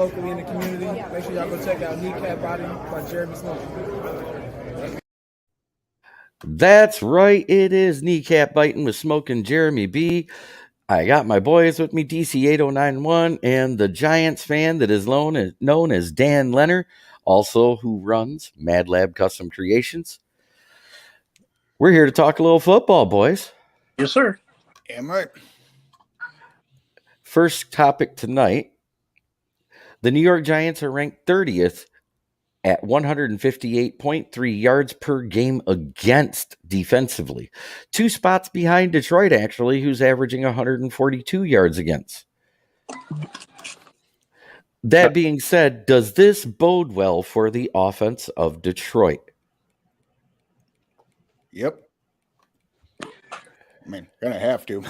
locally in the community. Make sure y'all go check out Kneecap Biting by Jeremy Smokin. That's right. It is Kneecap Biting with Smokin Jeremy B. I got my boys with me, DC8091, and the Giants fan that is known as Dan Leonard, also who runs Mad Lab Custom Creations. We're here to talk a little football, boys. Yes, sir. Damn right. First topic tonight. The New York Giants are ranked 30th at 158.3 yards per game against defensively. 2 spots behind Detroit, actually, who's averaging 142 yards against. That being said, does this bode well for the offense of Detroit? Yep. I mean, gonna have to.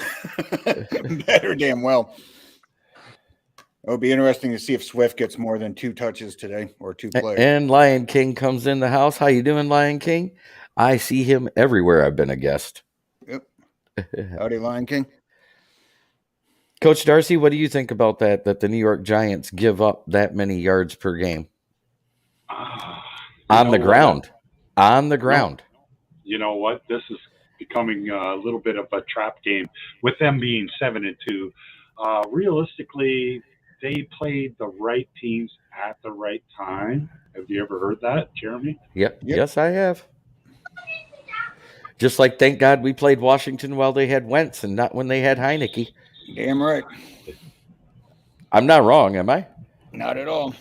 Better damn well. It'll be interesting to see if Swift gets more than 2 touches today or 2 plays. And Lion King comes in the house. How you doing, Lion King? I see him everywhere I've been a guest. Yep. Howdy, Lion King. Coach Darcy, what do you think about that the New York Giants give up that many yards per game? On the ground. You know what? This is becoming a little bit of a trap game with them being 7-2. Realistically, they played the right teams at the right time. Have you ever heard that, Jeremy? Yep. Yes, I have. Just like, thank God we played Washington while they had Wentz and not when they had Heineke. Damn right. I'm not wrong, am I? Not at all.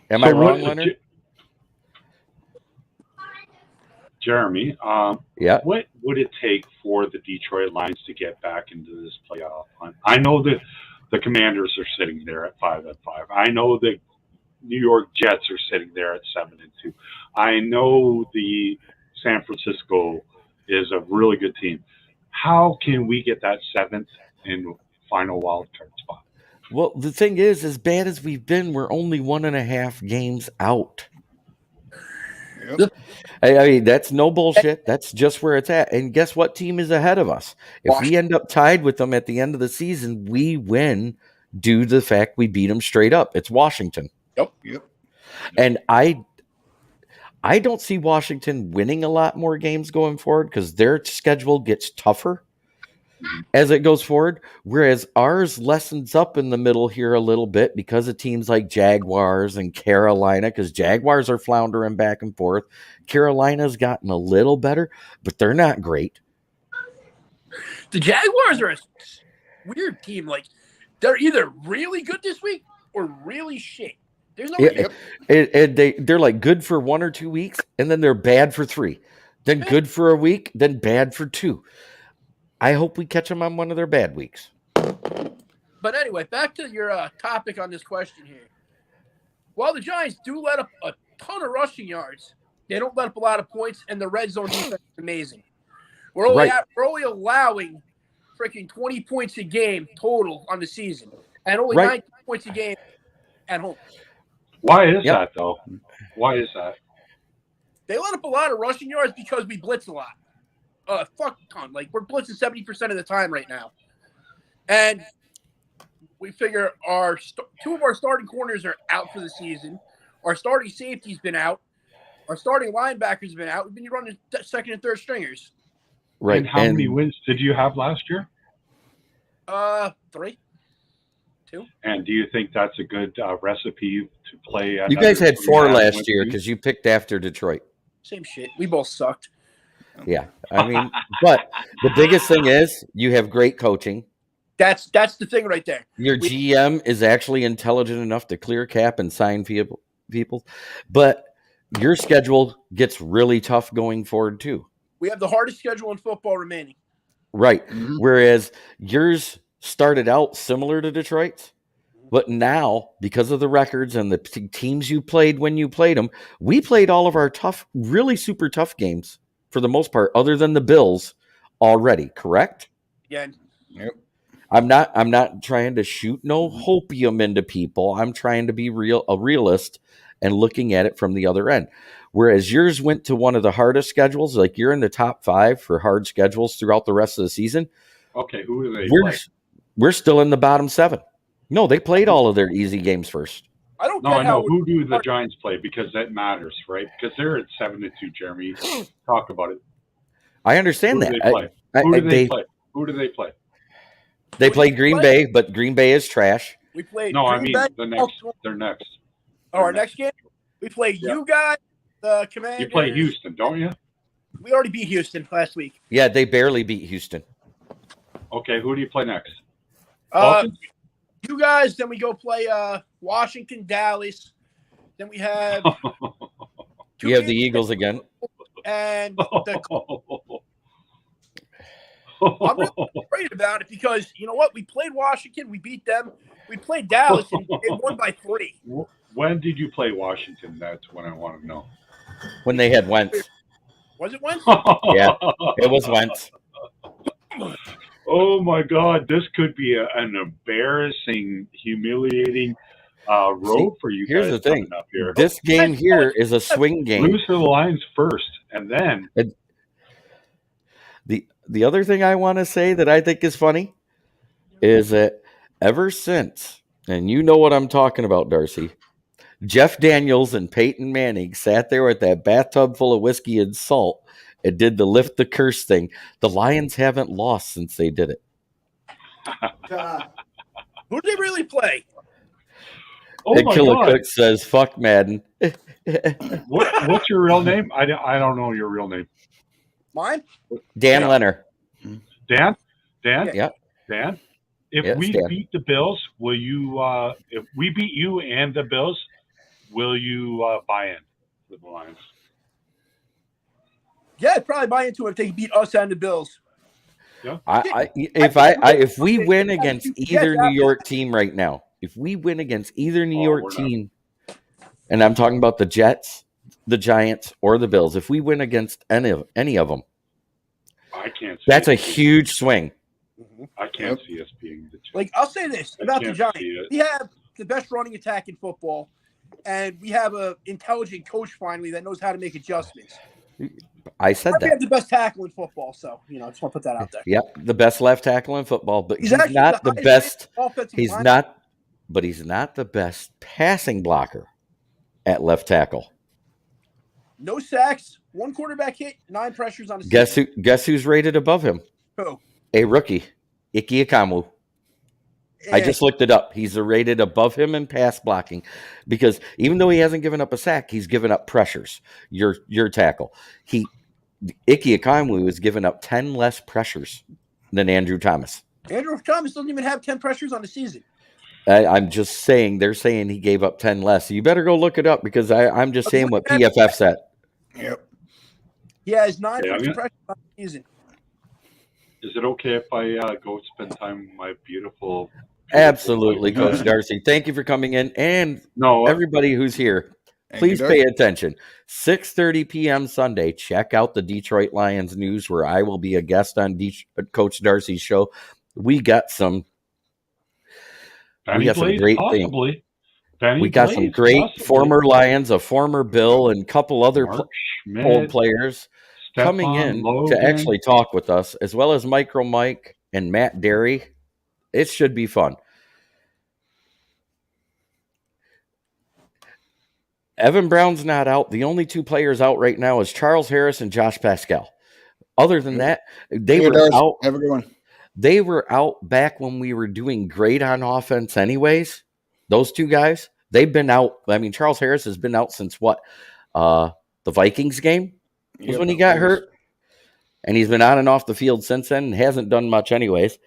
Am I wrong, Leonard? Jeremy, yeah. What would it take for the Detroit Lions to get back into this playoff hunt? I know that the Commanders are sitting there at 5-5. I know the New York Jets are sitting there at 7-2. I know the San Francisco is a really good team. How can we get that 7th and final wild card spot? Well, the thing is, as bad as we've been, we're only 1.5 games out. Yep. I mean, that's no bullshit. That's just where it's at. And guess what team is ahead of us? If we end up tied with them at the end of the season, we win due to the fact we beat them straight up. It's Washington. Yep. And I don't see Washington winning a lot more games going forward because their schedule gets tougher as it goes forward, whereas ours lessens up in the middle here a little bit because of teams like Jaguars and Carolina, because Jaguars are floundering back and forth. Carolina's gotten a little better, but they're not great. The Jaguars are a weird team. Like, they're either really good this week or really shit. There's no they're like good for 1 or 2 weeks, and then they're bad for 3. Then good for a week, then bad for 2. I hope we catch them on one of their bad weeks. But anyway, back to your topic on this question here. While the Giants do let up a ton of rushing yards, they don't let up a lot of points, and the red zone defense is amazing. We're only allowing freaking 20 points a game total on the season, and only 19 points a game at home. Why is that, though? Why is that? They let up a lot of rushing yards because we blitz a lot. Fuck a ton. Like, we're blitzing 70% of the time right now. And we figure two of our starting corners are out for the season. Our starting safety's been out. Our starting linebacker's been out. We've been running second and third stringers. Right. And how many wins did you have last year? 3. 2. And do you think that's a good recipe to play? You guys had 4 last year because you picked after Detroit. Same shit. We both sucked. Yeah. I mean, but the biggest thing is you have great coaching. That's the thing right there. Your GM is actually intelligent enough to clear cap and sign people. But your schedule gets really tough going forward, too. We have the hardest schedule in football remaining. Right. Mm-hmm. Whereas yours started out similar to Detroit's, but now, because of the records and the teams you played when you played them, we played all of our tough, really super tough games for the most part, other than the Bills already, correct? Yeah. Yep. I'm not trying to shoot no hopium into people. I'm trying to be a realist and looking at it from the other end. Whereas yours went to one of the hardest schedules, like you're in the top 5 for hard schedules throughout the rest of the season. Okay, who are they? We're still in the bottom 7. No, they played all of their easy games first. I don't No, get I how know. Who do the Giants play? Because that matters, right? Because they're at 7-2, Jeremy. Talk about it. I understand Who do that. they play? Who do they play? Who do they play? They play Green Bay, but Green Bay is trash. We played No, I Green mean Bay. their next. Our next game? We play you guys, the Commanders. You play Houston, don't you? We already beat Houston last week. Yeah, they barely beat Houston. Okay, who do you play next? Falcons? You guys, then we go play Washington, Dallas. Then we have You have the Eagles again. And I'm really afraid about it because you know what? We played Washington, we beat them. We played Dallas and they won by 3. When did you play Washington? That's what I want to know. When they had Wentz. Was it Wentz? Yeah, it was Wentz. Oh my God, this could be an embarrassing, humiliating road for you Here's guys the thing. coming up here. This game here is a swing game. Lose to the Lions first, and then the other thing I want to say that I think is funny is that ever since, and you know what I'm talking about, Darcy, Jeff Daniels and Peyton Manning sat there with that bathtub full of whiskey and salt and did the lift the curse thing. The Lions haven't lost since they did it. Who did they really play? Oh and my Killer God. Cook says, "Fuck Madden." What's your real name? I don't know your real name. Mine? Dan Leonard. Dan? Dan? Yeah. Dan? If Yes, we Dan. beat the Bills, will you? If we beat you and the Bills, will you buy in with the Lions? Yeah, I'd probably buy into it if they beat us and the Bills. Yeah. If we win against either New York team right now, if we win against either New York team, and I'm talking about the Jets, the Giants, or the Bills, if we win against any of them, I can't. See that's it. a huge swing. I can't see us being the Jets. Like, I'll say this about the can't Giants. see it. We have the best running attack in football, and we have an intelligent coach finally that knows how to make adjustments. I said We that. have the best tackle in football, so, I just want to put that out there. Yep, the best left tackle in football, but he's actually not the highest best. offensive He's lineman. not, but he's not the best passing blocker at left tackle. No sacks, 1 quarterback hit, 9 pressures on the season. Guess who's rated above him? Who? A rookie, Ike Ekwonu. I just looked it up. He's rated above him in pass blocking because even though he hasn't given up a sack, he's given up pressures. Your tackle. Ike Ekwonu has given up 10 less pressures than Andrew Thomas. Andrew Thomas doesn't even have 10 pressures on the season. I'm just saying they're saying he gave up 10 less. So you better go look it up because I'm just saying what PFF said. Yep. He has 9 Yeah, pressures on the season. Is it okay if I go spend time with my beautiful Absolutely, Coach Darcy. Thank you for coming in. And everybody who's here, please pay attention. 6:30 p.m. Sunday, check out the Detroit Lions news where I will be a guest on Coach Darcy's show. We got some great things. We got some great former Lions, a former Bill, and a couple other old players coming in to actually talk with us, as well as Micro Mike and Matt Derry. It should be fun. Evan Brown's not out. The only 2 players out right now is Charles Harris and Josh Pascal. Other than that, they were out. Have a good one. They were out back when we were doing great on offense anyways. Those 2 guys, they've been out. I mean, Charles Harris has been out since what? The Vikings game was when he got hurt. And he's been on and off the field since then and hasn't done much anyways.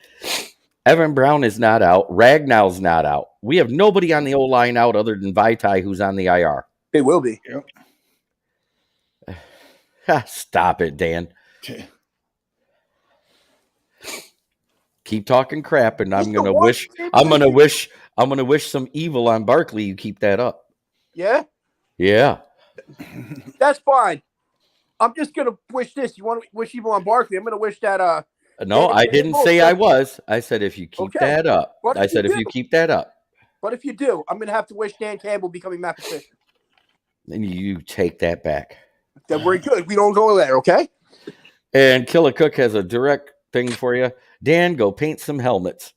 Evan Brown is not out. Ragnow's not out. We have nobody on the O-line out other than Vaitai, who's on the IR. They will be. Yep. Stop it, Dan. Keep talking crap, and I'm gonna wish some evil on Barkley. You keep that up. Yeah? Yeah. That's fine. I'm just going to wish this. You want to wish evil on Barkley? I'm going to wish that No, I didn't say I was. I said if you keep that up. I said if you keep that up. But if you do, I'm going to have to wish Dan Campbell becoming Matt Patricia. Then you take that back. Then we're good. We don't go there, okay? And Killer Cook has a direct thing for you. Dan, go paint some helmets.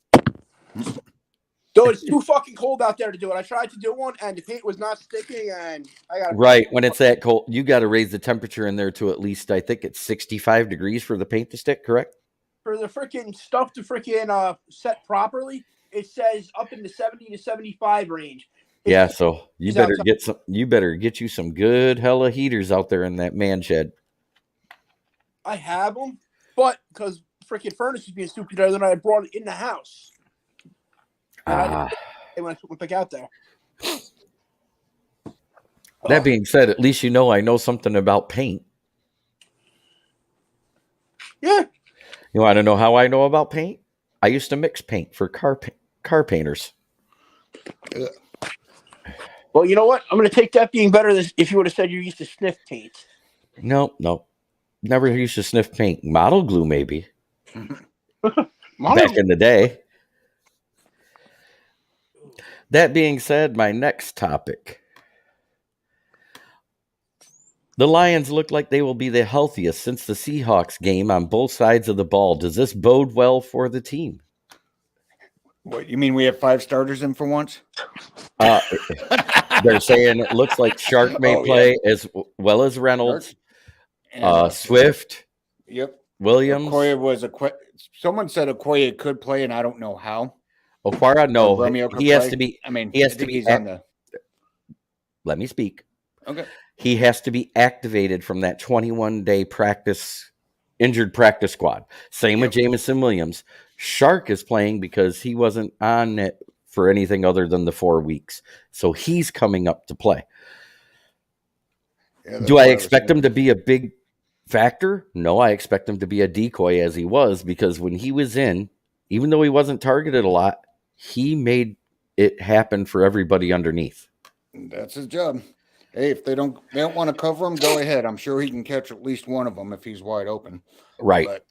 Dude, it's too fucking cold out there to do it. I tried to do one, and the paint was not sticking, and I got Right. When it's that cold, you got to raise the temperature in there to at least, I think it's 65 degrees for the paint to stick, correct? For the freaking stuff to freaking set properly, it says up in the 70 to 75 range. Yeah, so you It's better outside. get you some good hella heaters out there in that man shed. I have them, but because freaking furnace was being stupid the other night, I brought it in the house. And I didn't when I went back out there. That being said, at least you know something about paint. Yeah. You want to know how I know about paint? I used to mix paint for car painters. Well, you know what? I'm going to take that being better than if you would have said you used to sniff paint. No. Never used to sniff paint. Model glue, maybe. Back in the day. That being said, my next topic. The Lions look like they will be the healthiest since the Seahawks game on both sides of the ball. Does this bode well for the team? What, you mean we have 5 starters in for once? They're saying it looks like Shark may play as well as Reynolds, Swift. Yep. Williams. Someone said Okoye could play, and I don't know how. Okwara, no. He has to be. I mean, he has to be. He's on the. Let me speak. Okay. He has to be activated from that 21-day injured practice squad. Same with Jamison Williams. Shark is playing because he wasn't on it for anything other than the 4 weeks. So he's coming up to play. Yeah, do I expect him to be a big factor? No, I expect him to be a decoy as he was, because when he was in, even though he wasn't targeted a lot, he made it happen for everybody underneath. That's his job. Hey, if they don't want to cover him, go ahead. I'm sure he can catch at least one of them if he's wide open. Right. But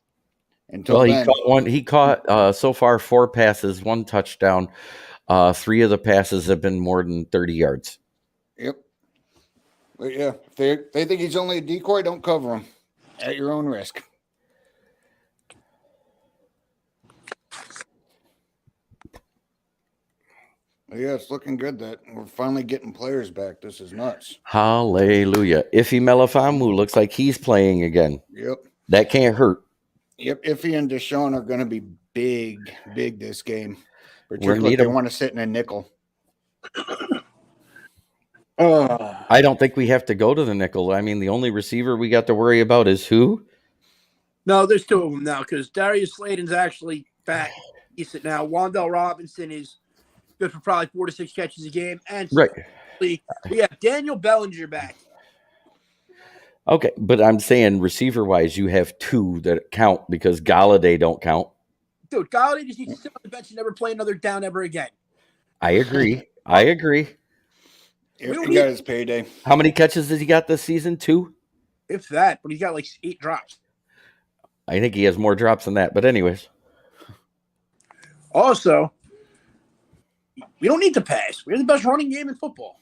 until then, he caught one. He caught so far 4 passes, 1 touchdown. 3 of the passes have been more than 30 yards. Yep. But yeah, if they think he's only a decoy, don't cover him at your own risk. Yeah, it's looking good that we're finally getting players back. This is nuts. Hallelujah. Ife Melifamu looks like he's playing again. Yep. That can't hurt. Yep. Ife and Deshaun are going to be big this game. Particularly if they want to sit in a nickel. I don't think we have to go to the nickel. I mean, the only receiver we got to worry about is who? No, there's 2 of them now, because Darius Slayton's actually back. Decent now. Wan'Dale Robinson is good for probably 4 to 6 catches a game. And we have Daniel Bellinger back. Okay, but I'm saying receiver-wise, you have 2 that count because Galladay don't count. Dude, Galladay just needs to sit on the bench and never play another down ever again. I agree. He got his payday. How many catches has he got this season? 2? If that, but he's got like 8 drops. I think he has more drops than that, but anyways. Also, we don't need to pass. We're the best running game in football.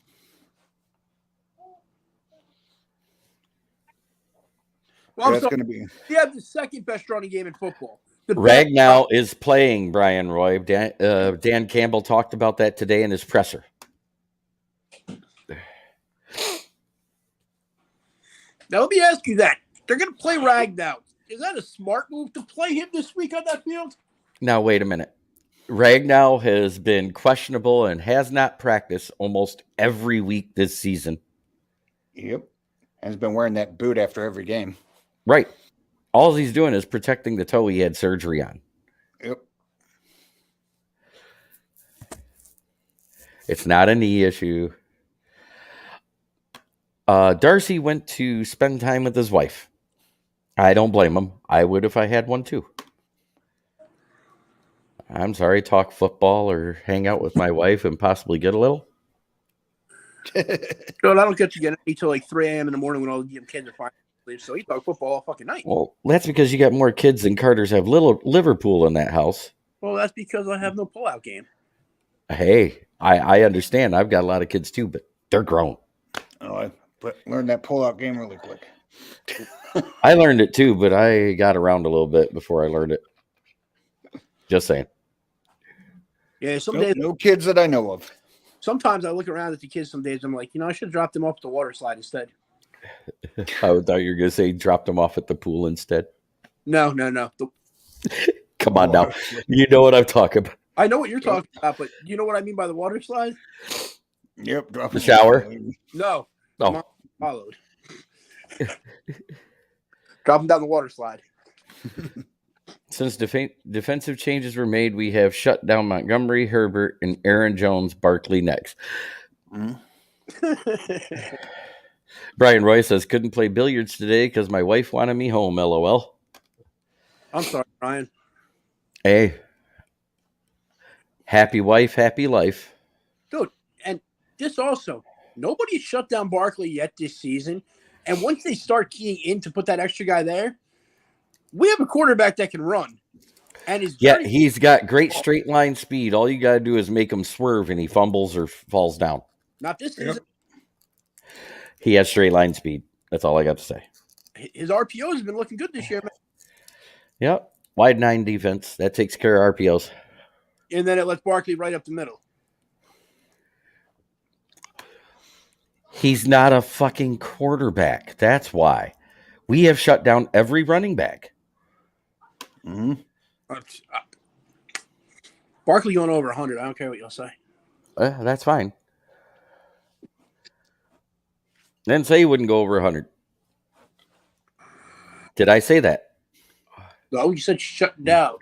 Well, that's going to be. We have the 2nd best running game in football. Ragnow is playing, Brian Roy. Dan Campbell talked about that today in his presser. Now, let me ask you that. They're going to play Ragnow. Is that a smart move to play him this week on that field? Now, wait a minute. Ragnow has been questionable and has not practiced almost every week this season. Yep. And has been wearing that boot after every game. Right. All he's doing is protecting the toe he had surgery on. Yep. It's not a knee issue. Darcy went to spend time with his wife. I don't blame him. I would if I had one too. I'm sorry, talk football or hang out with my wife and possibly get a little. Dude, I don't get to get until like 3 a.m. in the morning when all the kids are fine. So he talk football all fucking night. Well, that's because you got more kids than Carter's have little Liverpool in that house. Well, that's because I have no pullout game. Hey, I understand. I've got a lot of kids too, but they're grown. Oh, I learned that pullout game really quick. I learned it too, but I got around a little bit before I learned it. Just saying. Yeah, some Nope, days. no kids that I know of. Sometimes I look around at the kids. Some days I'm like, I should have dropped them off at the water slide instead. I thought you were going to say dropped them off at the pool instead. No. Come on now. You know what I'm talking about. I know what you're talking about, but you know what I mean by the water slide? Yep. Drop The shower? No. Oh. Mom followed. Drop them down the water slide. Since defensive changes were made, we have shut down Montgomery, Herbert, and Aaron Jones, Barkley next. Mhm. Brian Roy says, couldn't play billiards today because my wife wanted me home, LOL. I'm sorry, Ryan. Hey, happy wife, happy life. Dude, and this also, nobody shut down Barkley yet this season. And once they start keying in to put that extra guy there, we have a quarterback that can run. And He's got great straight line speed. All you got to do is make him swerve and he fumbles or falls down. Not this season. He has straight line speed. That's all I got to say. His RPO has been looking good this year, man. Yep. Wide 9 defense. That takes care of RPOs. And then it lets Barkley right up the middle. He's not a fucking quarterback. That's why. We have shut down every running back. Mm-hmm. Barkley going over 100. I don't care what you'll say. That's fine. Didn't say he wouldn't go over 100. Did I say that? No, you said shut down.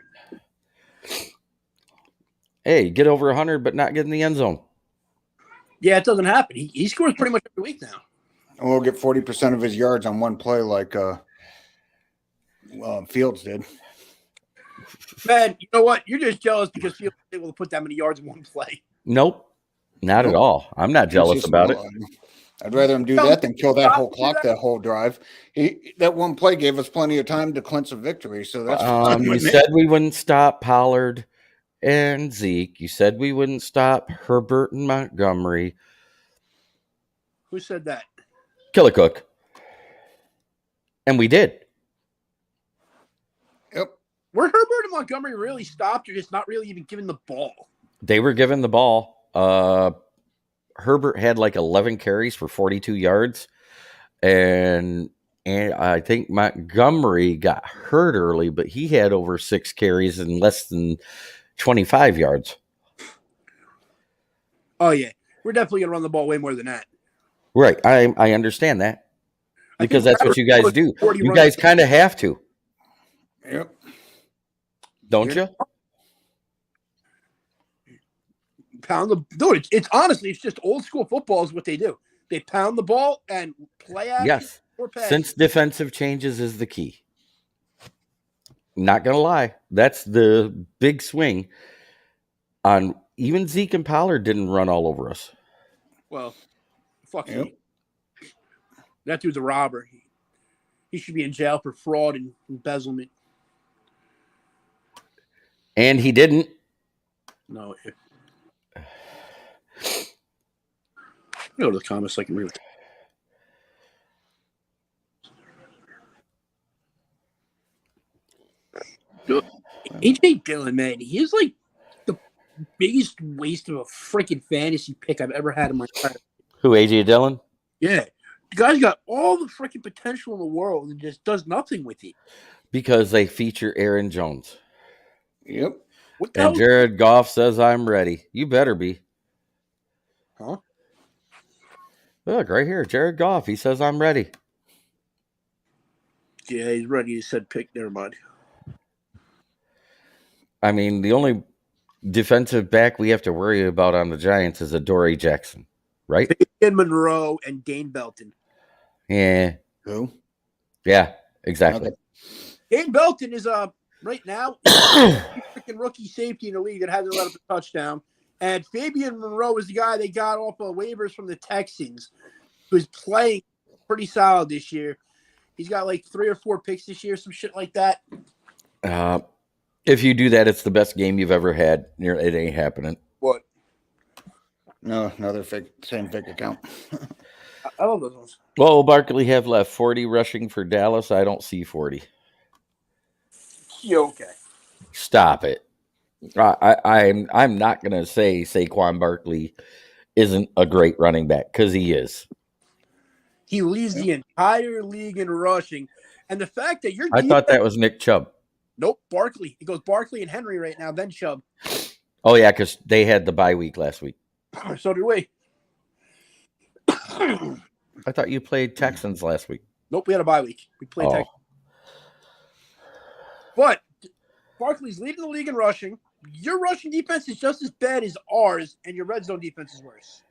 Hey, get over 100, but not get in the end zone. Yeah, it doesn't happen. He scores pretty much every week now. And we'll get 40% of his yards on one play like Fields did. Man, you know what? You're just jealous because Fields was able to put that many yards in one play. Nope. Not at all. I'm not jealous about it. I'd rather him do that than kill that whole clock, that whole drive. That one play gave us plenty of time to clinch a victory. So that's fine. You said we wouldn't stop Pollard and Zeke. You said we wouldn't stop Herbert and Montgomery. Who said that? Killicook. And we did. Yep. Were Herbert and Montgomery really stopped or just not really even given the ball? They were given the ball. Herbert had like 11 carries for 42 yards. And I think Montgomery got hurt early, but he had over 6 carries and less than 25 yards. Oh, yeah. We're definitely going to run the ball way more than that. Right. I understand that. Because that's what you guys do. You guys kind of have to. Yep. Don't you? Pound the dude. It's honestly, it's just old school football is what they do. They pound the ball and play action. Yes. Or pass. Since defensive changes is the key. Not gonna lie, that's the big swing. On even Zeke and Pollard didn't run all over us. Well, fuck Yep. me. That dude's a robber. He should be in jail for fraud and embezzlement. And he didn't. No. Go to the comments so I can read it. AJ Dillon, man, he is like the biggest waste of a freaking fantasy pick I've ever had in my entire life. Who, AJ Dillon? Yeah. The guy's got all the freaking potential in the world and just does nothing with it. Because they feature Aaron Jones. Yep. What the And hell? Jared Goff says, I'm ready. You better be. Huh? Look, right here. Jared Goff. He says, I'm ready. Yeah, he's ready. He said pick. Never mind. I mean, the only defensive back we have to worry about on the Giants is Adoree Jackson, right? Fabian Monroe and Dane Belton. Yeah. Who? Yeah, exactly. Okay. Dane Belton is right now freaking rookie safety in the league that hasn't let up a touchdown. And Fabian Monroe is the guy they got off of waivers from the Texans, who's playing pretty solid this year. He's got like 3 or 4 picks this year, some shit like that. If you do that, it's the best game you've ever had. It ain't happening. What? No, another same fake account. I love those ones. Well, will Barkley have left 40 rushing for Dallas? I don't see 40. Yeah, okay. Stop it. I'm not gonna say Saquon Barkley isn't a great running back because he is. He leads the entire league in rushing, and the fact that your I defense, thought that was Nick Chubb. nope, Barkley. It goes Barkley and Henry right now, then Chubb. Oh yeah, because they had the bye week last week. So did we. I thought you played Texans last week. Nope, we had a bye week. We played Texans. But Barkley's leading the league in rushing. Your rushing defense is just as bad as ours, and your red zone defense is worse.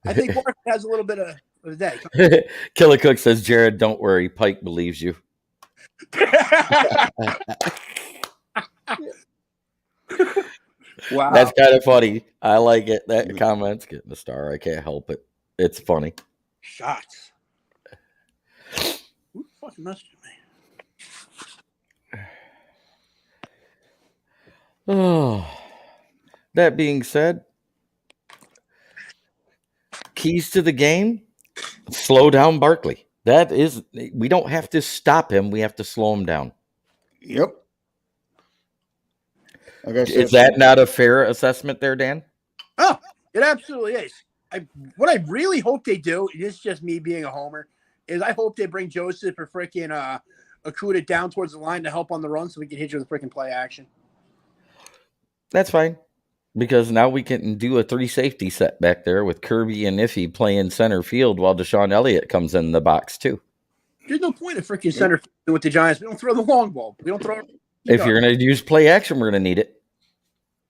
I think Barkley has a little bit of a day. Killer Cook says, Jared, don't worry. Pike believes you. Wow. That's kind of funny. I like it. That comment's getting a star. I can't help it. It's funny. Shots. Who fucking messaged me? Oh, that being said, keys to the game, slow down Barkley. We don't have to stop him. We have to slow him down. Yep. Is that not a fair assessment there, Dan? Oh, it absolutely is. What I really hope they do, and it's just me being a homer, is I hope they bring Joseph or freaking Okuda down towards the line to help on the run so we can hit you with freaking play action. That's fine. Because now we can do a 3 safety set back there with Kirby and Iffy playing center field while Deshaun Elliott comes in the box too. There's no point in freaking center field with the Giants. We don't throw the long ball. We don't throw it. If you're going to use play action, we're going to need it.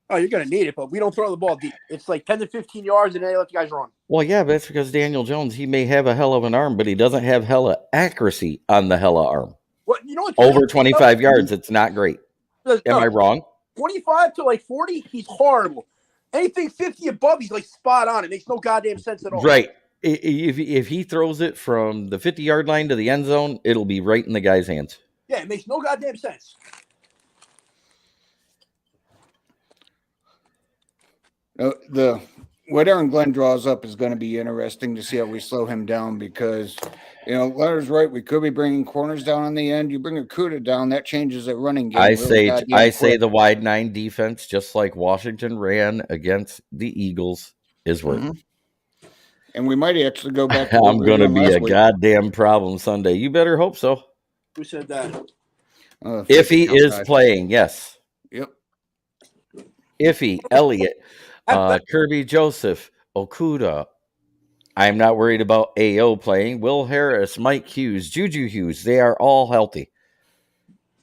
Oh, you're going to need it, but we don't throw the ball deep. It's like 10 to 15 yards, and then they let the guys run. Well, yeah, but that's because Daniel Jones, he may have a hell of an arm, but he doesn't have hella accuracy on the hella arm. Well, you know what? Over 25 yards, it's not great. Am I wrong? 25 to like 40, he's horrible. Anything 50 above, he's like spot on. It makes no goddamn sense at all. Right. If he throws it from the 50-yard line to the end zone, it'll be right in the guy's hands. Yeah, it makes no goddamn sense. What Aaron Glenn draws up is going to be interesting to see how we slow him down because, Leonard's right. We could be bringing corners down on the end. You bring Okuda down, that changes the running game. I say the wide 9 defense, just like Washington ran against the Eagles, is working. Mm-hmm. And we might actually go back to I'm going to be a goddamn problem Sunday. You better hope so. Who said that? If he is playing, yes. Yep. Iffy, Elliott, Kirby Joseph, Okuda. I'm not worried about AO playing. Will Harris, Mike Hughes, Juju Hughes, they are all healthy.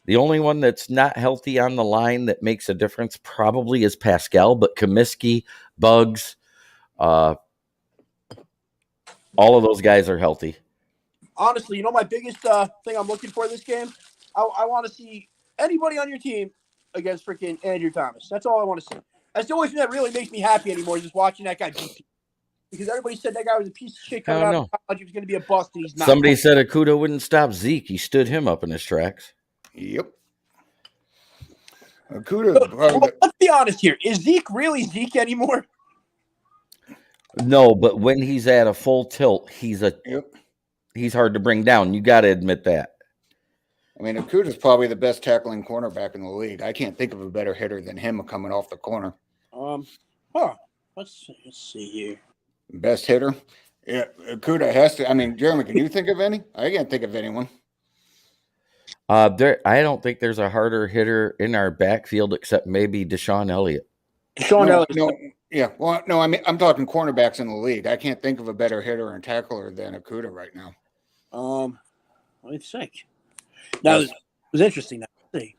The only one that's not healthy on the line that makes a difference probably is Pascal, but Comiskey, Bugs, all of those guys are healthy. Honestly, my biggest thing I'm looking for this game? I want to see anybody on your team against freaking Andrew Thomas. That's all I want to see. That's the only thing that really makes me happy anymore, is just watching that guy beat. Because everybody said that guy was a piece of shit coming out of college. He was going to be a bust, and he's not. Somebody said Okuda wouldn't stop Zeke. He stood him up in his tracks. Yep. Okuda. Let's be honest here. Is Zeke really Zeke anymore? No, but when he's at a full tilt, he's hard to bring down. You got to admit that. I mean, Okuda's probably the best tackling cornerback in the league. I can't think of a better hitter than him coming off the corner. Let's see here. Best hitter? Yeah, Okuda has to. I mean, Jeremy, can you think of any? I can't think of anyone. I don't think there's a harder hitter in our backfield except maybe Deshaun Elliott. I mean, I'm talking cornerbacks in the league. I can't think of a better hitter and tackler than Okuda right now. Let me think. Now, it was interesting. Let's see.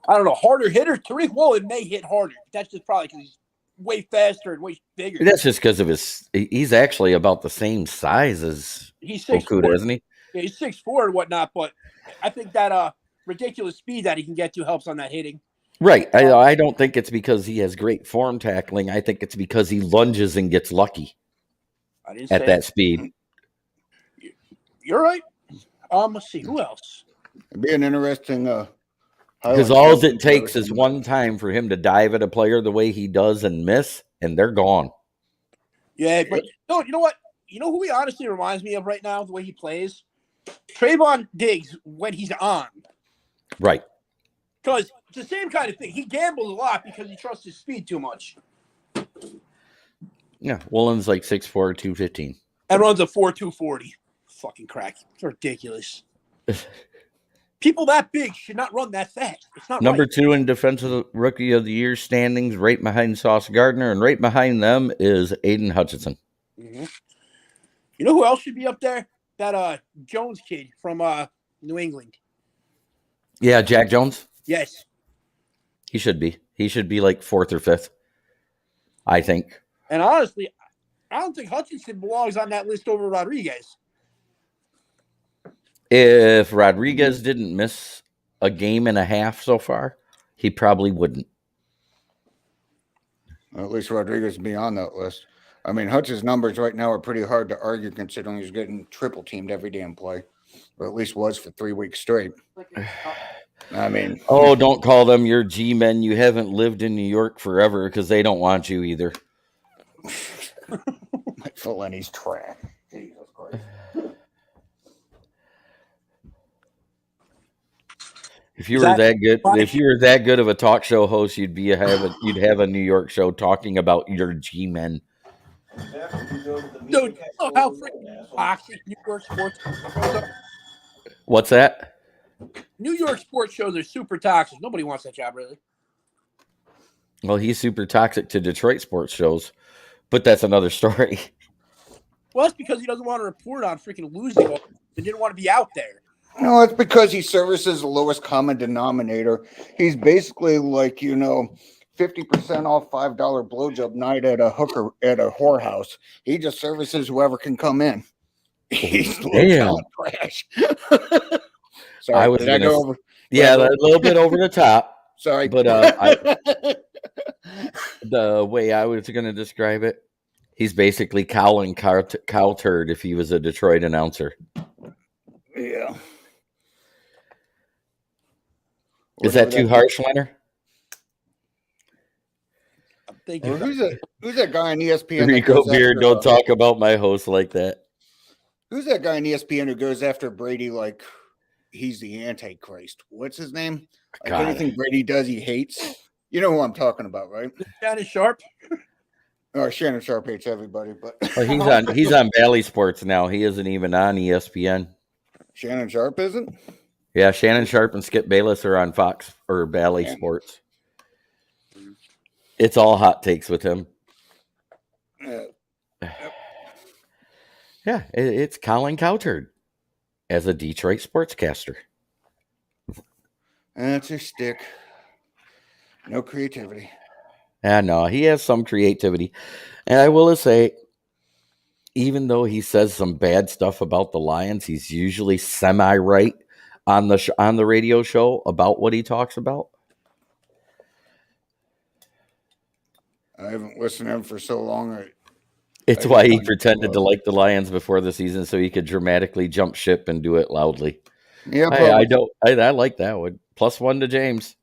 I don't know. Harder hitter? Tariq Woolen may hit harder. That's just probably because he's way faster and way bigger. That's just because of he's actually about the same size as Okuda, isn't he? Yeah, he's 6'4" and whatnot, but I think that ridiculous speed that he can get to helps on that hitting. Right. I don't think it's because he has great form tackling. I think it's because he lunges and gets lucky at that speed. You're right. Let's see. Who else? It'd be an interesting because all it takes is one time for him to dive at a player the way he does and miss, and they're gone. Yeah, but you know what? You know who he honestly reminds me of right now, the way he plays? Trayvon Diggs when he's on. Right. Because it's the same kind of thing. He gambles a lot because he trusts his speed too much. Yeah. Woolen's like 6'4", 215. And runs a 4.240. Fucking crack. It's ridiculous. People that big should not run that fast. It's not Number right. 2 in defensive rookie of the year standings, right behind Sauce Gardner, and right behind them is Aiden Hutchinson. Mm-hmm. You know who else should be up there? That Jones kid from New England. Yeah, Jack Jones. Yes. He should be. He should be like 4th or 5th, I think. And honestly, I don't think Hutchinson belongs on that list over Rodriguez. If Rodriguez didn't miss a game and a half so far, he probably wouldn't. Well, at least Rodriguez would be on that list. I mean, Hutch's numbers right now are pretty hard to argue considering he's getting triple teamed every damn play, or at least was for 3 weeks straight. I mean, oh, don't call them your G-men. You haven't lived in New York forever because they don't want you either. Mike Feleni's trash. Jesus Christ. If you were that good, if you were that good of a talk show host, you'd have a New York show talking about your G-men. Dude, oh, how freaking toxic New York sports shows are. What's that? New York sports shows are super toxic. Nobody wants that job, really. Well, he's super toxic to Detroit sports shows, but that's another story. Well, that's because he doesn't want to report on freaking losing. He didn't want to be out there. No, it's because he services the lowest common denominator. He's basically like, 50% off $5 blowjob night at a whorehouse. He just services whoever can come in. He's trash. Sorry, I was did I go over? Yeah, a little bit over the top. Sorry, but the way I was going to describe it, he's basically Colin Cowturd if he was a Detroit announcer. Yeah. Is that too harsh, Leonard? Well, who's that guy on ESPN? Rico Beard, don't talk about my host like that. Who's that guy on ESPN who goes after Brady like he's the Antichrist? What's his name? Like anything Brady does, he hates. You know who I'm talking about, right? Shannon Sharp. Oh, Shannon Sharp hates everybody, but he's on Bally Sports now. He isn't even on ESPN. Shannon Sharp isn't? Yeah, Shannon Sharp and Skip Bayless are on Fox or Bally Sports. It's all hot takes with him. Yeah, it's Colin Cowturd as a Detroit sportscaster. That's his stick. No creativity. No, he has some creativity. And I will say, even though he says some bad stuff about the Lions, he's usually semi-right on the radio show about what he talks about. I haven't listened to him for so long. It's why he pretended to like the Lions before the season so he could dramatically jump ship and do it loudly. Yeah, I like that one. +1 to James.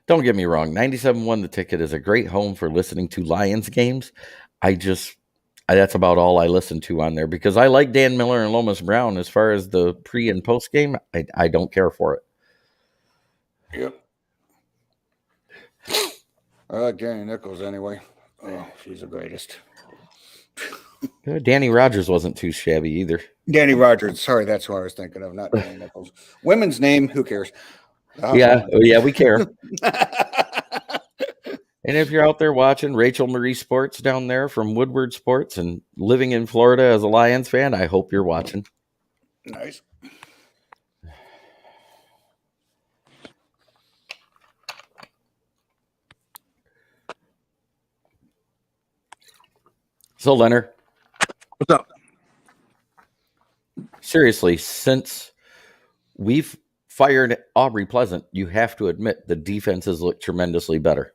Don't get me wrong. 97.1 The Ticket is a great home for listening to Lions games. That's about all I listen to on there because I like Dan Miller and Lomas Brown. As far as the pre and post game, I don't care for it. Yep. I like Danny Nichols anyway. Oh, she's the greatest. Danny Rogers wasn't too shabby either. Danny Rogers. Sorry, that's who I was thinking of, not Danny Nichols. Women's name, who cares? Yeah, we care. And if you're out there watching Rachel Marie Sports down there from Woodward Sports and living in Florida as a Lions fan, I hope you're watching. Nice. So, Leonard. What's up? Seriously, since we've fired Aubrey Pleasant, you have to admit the defenses look tremendously better.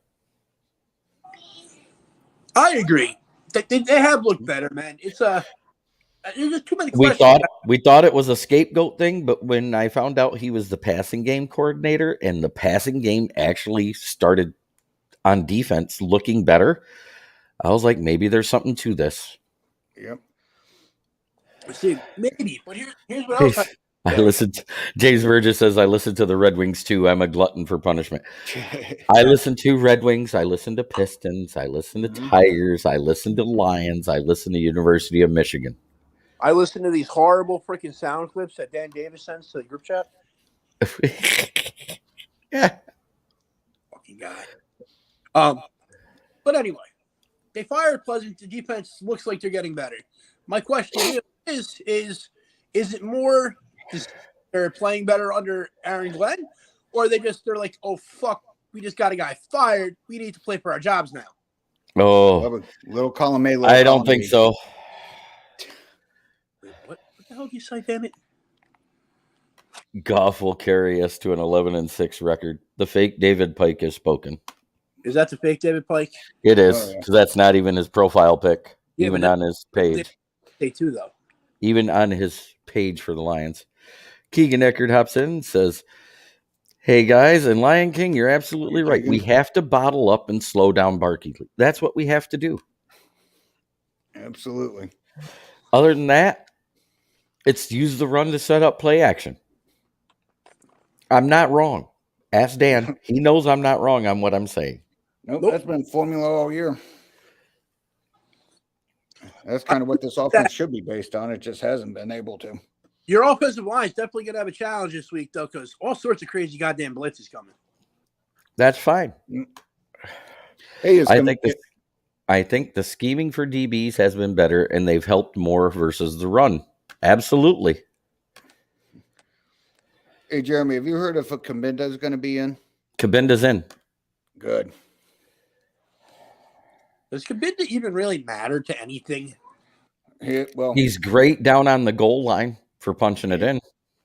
I agree. They have looked better, man. There's just too many questions. We thought it was a scapegoat thing, but when I found out he was the passing game coordinator and the passing game actually started on defense looking better, I was like, maybe there's something to this. Yep. See, maybe, but here's what else. I listened to, James Burgess says, I listen to the Red Wings too. I'm a glutton for punishment. I listen to Red Wings. I listen to Pistons. I listen to Tigers. I listen to Lions. I listen to University of Michigan. I listen to these horrible freaking sound clips that Dan Davis sends to the group chat. Yeah. Fucking guy. But anyway, they fired Pleasant. The defense looks like they're getting better. My question is it more they're playing better under Aaron Glenn, or they're like, oh fuck, we just got a guy fired. We need to play for our jobs now. Oh, little column A. I don't think so. Wait, what the hell did you say? Damn it! Goff will carry us to an 11-6 record. The fake David Pike has spoken. Is that the fake David Pike? It is, because that's not even his profile pic, even on his page. They too, though. Even on his page for the Lions. Keegan Eckert hops in and says, hey, guys, and Lion King, you're absolutely right. We have to bottle up and slow down Barkley. That's what we have to do. Absolutely. Other than that, it's use the run to set up play action. I'm not wrong. Ask Dan. He knows I'm not wrong on what I'm saying. Nope. That's been formula all year. That's kind of what this offense should be based on. It just hasn't been able to. Your offensive line is definitely going to have a challenge this week, though, because all sorts of crazy goddamn blitz is coming. That's fine. Hey, I think the scheming for DBs has been better, and they've helped more versus the run. Absolutely. Hey, Jeremy, have you heard if a Kabinda is going to be in? Kabinda's in. Good. Does Kabinda even really matter to anything? He's great down on the goal line for punching it in.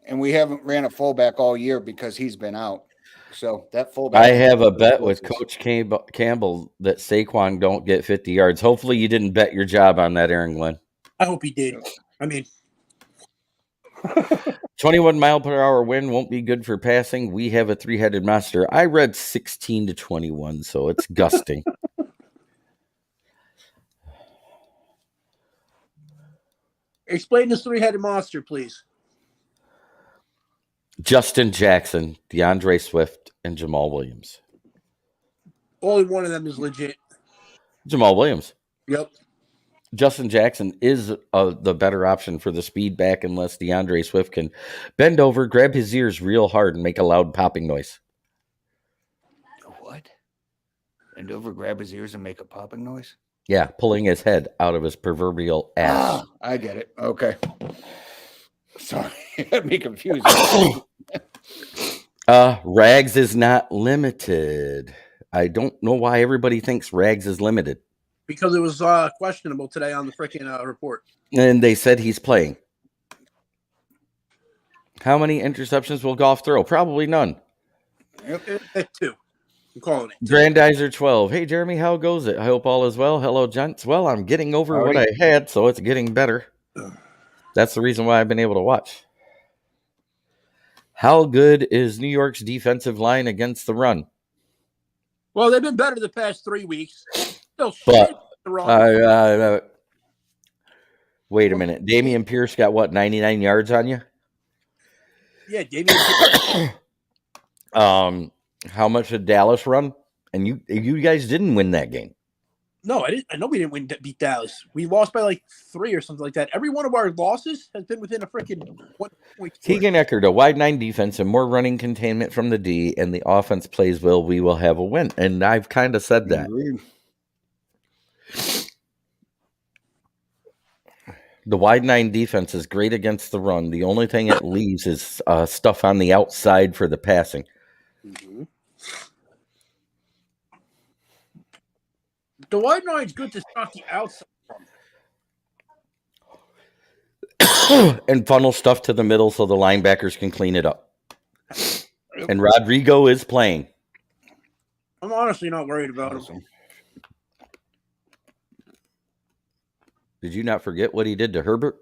And we haven't ran a fullback all year because he's been out. So that fullback. I have a bet with Coach Campbell that Saquon don't get 50 yards. Hopefully you didn't bet your job on that, Aaron Glenn. I hope he did. I mean, 21 mile per hour wind won't be good for passing. We have a three-headed monster. I read 16 to 21, so it's gusting. Explain this three-headed monster, please. Justin Jackson, DeAndre Swift, and Jamal Williams. Only one of them is legit. Jamal Williams. Yep. Justin Jackson is the better option for the speed back unless DeAndre Swift can bend over, grab his ears real hard, and make a loud popping noise. What? Bend over, grab his ears, and make a popping noise? Yeah, pulling his head out of his proverbial ass. I get it. Okay. Sorry. Got me confused. Rags is not limited. I don't know why everybody thinks Rags is limited. Because it was questionable today on the freaking report. And they said he's playing. How many interceptions will Goff throw? Probably none. Yep. Two. I'm calling it. Grandizer 12. Hey, Jeremy, how goes it? I hope all is well. Hello, gents. Well, I'm getting over what I had, so it's getting better. That's the reason why I've been able to watch. How good is New York's defensive line against the run? Well, they've been better the past 3 weeks. Still wait a minute. Damian Pierce got what, 99 yards on you? Yeah, Damian Pierce. How much did Dallas run? And you guys didn't win that game. No, I didn't. I know we didn't beat Dallas. We lost by like 3 or something like that. Every one of our losses has been within a freaking 1 point. Keegan Eckert, a wide 9 defense and more running containment from the D, and the offense plays well, we will have a win. And I've kind of said that. The wide 9 defense is great against the run. The only thing it leaves is stuff on the outside for the passing. Mm-hmm. The wide 9 is good to stop the outside from. And funnel stuff to the middle so the linebackers can clean it up. And Rodrigo is playing. I'm honestly not worried about him. Did you not forget what he did to Herbert?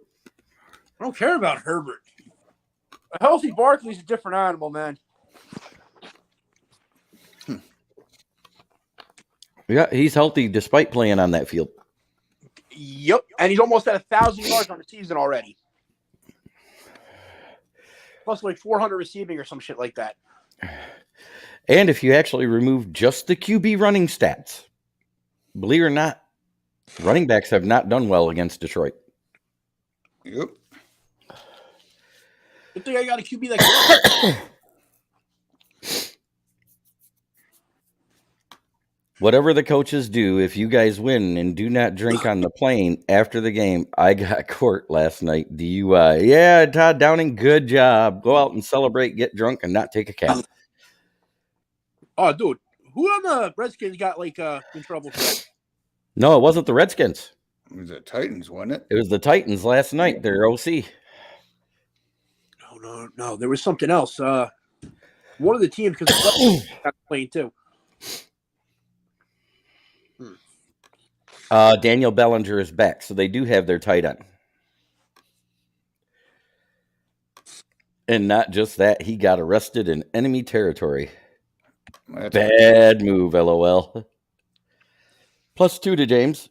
I don't care about Herbert. A healthy Barkley's a different animal, man. Yeah, he's healthy despite playing on that field. Yep, and he's almost at 1,000 yards on the season already. Plus like 400 receiving or some shit like that. And if you actually remove just the QB running stats, believe it or not, running backs have not done well against Detroit. Yep. Good thing I got a QB that can. Whatever the coaches do, if you guys win and do not drink on the plane after the game, I got court last night. DUI. Yeah, Todd Downing, good job. Go out and celebrate, get drunk, and not take a cab. Oh, dude. Who on the Redskins got like in trouble for that? No, it wasn't the Redskins. It was the Titans, wasn't it? It was the Titans last night, their OC. No. There was something else. One of the teams, because the got playing too. Daniel Bellinger is back, so they do have their tight end. And not just that, he got arrested in enemy territory. That's Bad move, LOL. +2 to James.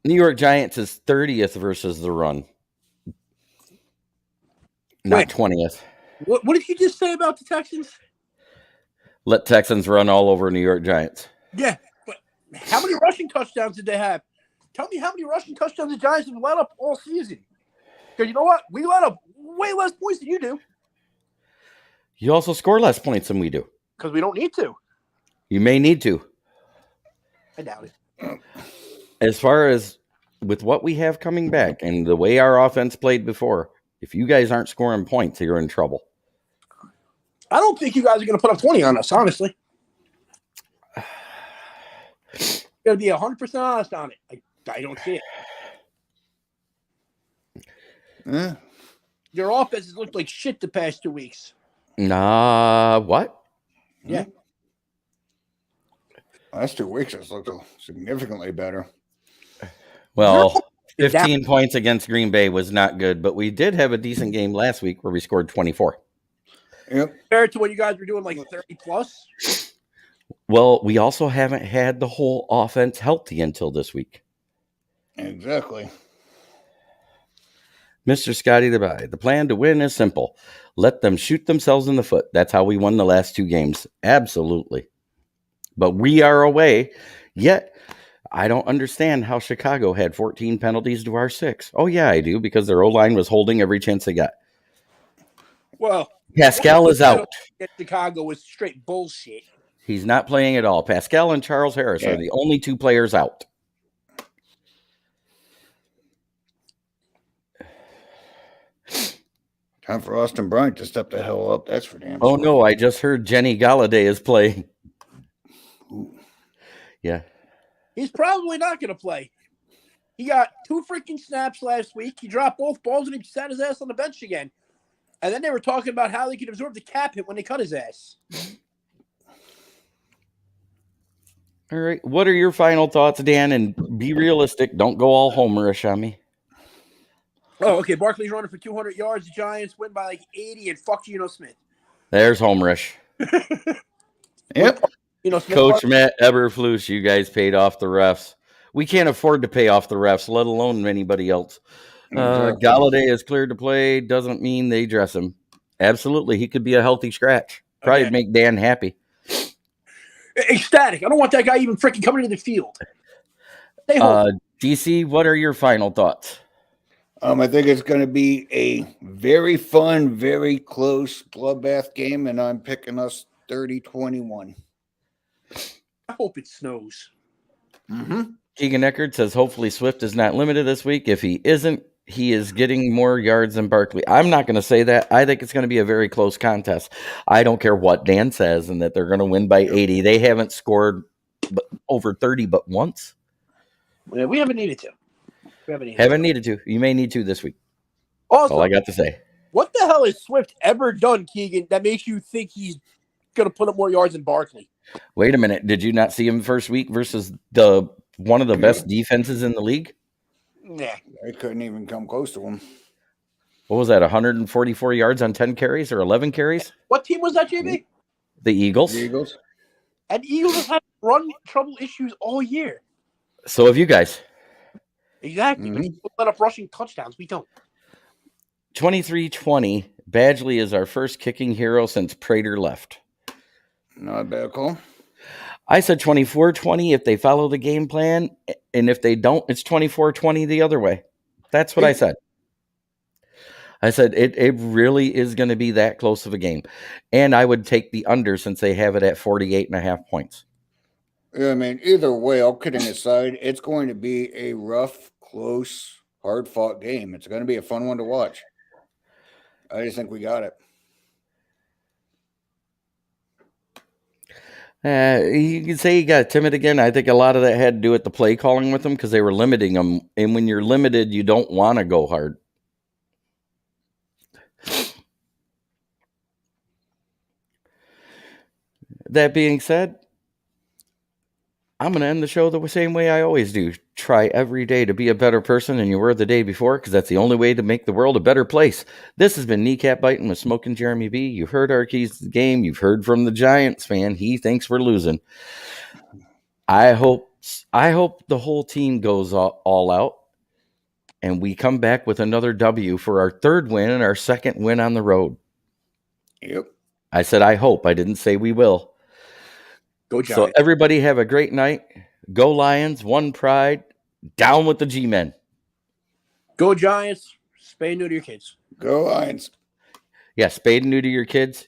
New York Giants is 30th versus the run. Not 20th. What did you just say about the Texans? Let Texans run all over New York Giants. Yeah, but how many rushing touchdowns did they have? Tell me how many rushing touchdowns the Giants have let up all season. Because you know what? We let up way less points than you do. You also score less points than we do. Because we don't need to. You may need to. I doubt it. As far as with what we have coming back and the way our offense played before, if you guys aren't scoring points, you're in trouble. I don't think you guys are going to put up 20 on us, honestly. Going to be 100% honest on it. I don't see it. Your offense has looked like shit the past 2 weeks. What? Yeah. Last 2 weeks has looked significantly better. Well, 15 points against Green Bay was not good, but we did have a decent game last week where we scored 24. Yep. Compared to what you guys were doing, like 30 plus. Well, we also haven't had the whole offense healthy until this week. Exactly. Mr. Scotty the plan to win is simple. Let them shoot themselves in the foot. That's how we won the last 2 games. Absolutely. But we are away. Yet, I don't understand how Chicago had 14 penalties to our 6. Oh, yeah, I do, because their O-line was holding every chance they got. Well, Pascal is out. Chicago was straight bullshit. He's not playing at all. Pascal and Charles Harris are the only 2 players out. Time for Austin Bryant to step the hell up. That's for damn Oh, sure. no, I just heard Jenny Galladay is playing. Yeah. He's probably not going to play. He got 2 freaking snaps last week. He dropped both balls and he sat his ass on the bench again. And then they were talking about how they could absorb the cap hit when they cut his ass. All right. What are your final thoughts, Dan? And be realistic. Don't go all homerish on me. Oh, okay. Barkley's running for 200 yards. The Giants win by like 80 and fuck Geno Smith. There's homerish. Yep. Smith Coach Matt Eberflus, you guys paid off the refs. We can't afford to pay off the refs, let alone anybody else. Exactly. Galladay is cleared to play. Doesn't mean they dress him. Absolutely. He could be a healthy scratch. Probably make Dan happy. Ecstatic. I don't want that guy even freaking coming into the field. DC, what are your final thoughts? I think it's going to be a very fun, very close bloodbath game, and I'm picking us 30-21. I hope it snows. Mm-hmm. Keegan Eckert says hopefully Swift is not limited this week. If he isn't, he is getting more yards than Barkley. I'm not going to say that. I think it's going to be a very close contest. I don't care what Dan says and that they're going to win by 80. They haven't scored over 30 but once. Yeah, we haven't needed to. Haven't needed to. You may need to this week. Also, That's all I got to say. What the hell has Swift ever done, Keegan, that makes you think he's going to put up more yards than Barkley? Wait a minute. Did you not see him first week versus the one of the best defenses in the league? Nah. I couldn't even come close to him. What was that, 144 yards on 10 carries or 11 carries? What team was that, JB? The Eagles. The Eagles. And Eagles have had run trouble issues all year. So have you guys. Exactly. But Mhm. people let up rushing touchdowns. We don't. 23-20. Badgley is our first kicking hero since Prater left. Not a bad call. I said 24-20 if they follow the game plan, and if they don't, it's 24-20 the other way. That's what I said. I said it really is going to be that close of a game. And I would take the under since they have it at 48.5 points. Yeah, I mean, either way, all kidding aside, it's going to be a rough, close, hard-fought game. It's going to be a fun one to watch. I just think we got it. You can say he got timid again. I think a lot of that had to do with the play calling with them because they were limiting him. And when you're limited, you don't want to go hard. That being said, I'm going to end the show the same way I always do. Try every day to be a better person than you were the day before, because that's the only way to make the world a better place. This has been Kneecap Biting with Smokin Jeremy B. You've heard our keys to the game. You've heard from the Giants fan. He thinks we're losing. I hope the whole team goes all out, and we come back with another W for our third win and our second win on the road. Yep. I said I hope. I didn't say we will. Go Giants. So everybody have a great night. Go Lions. One pride. Down with the G-men. Go Giants. Spay new to your kids. Go Lions. Yeah, spade and neuter your kids.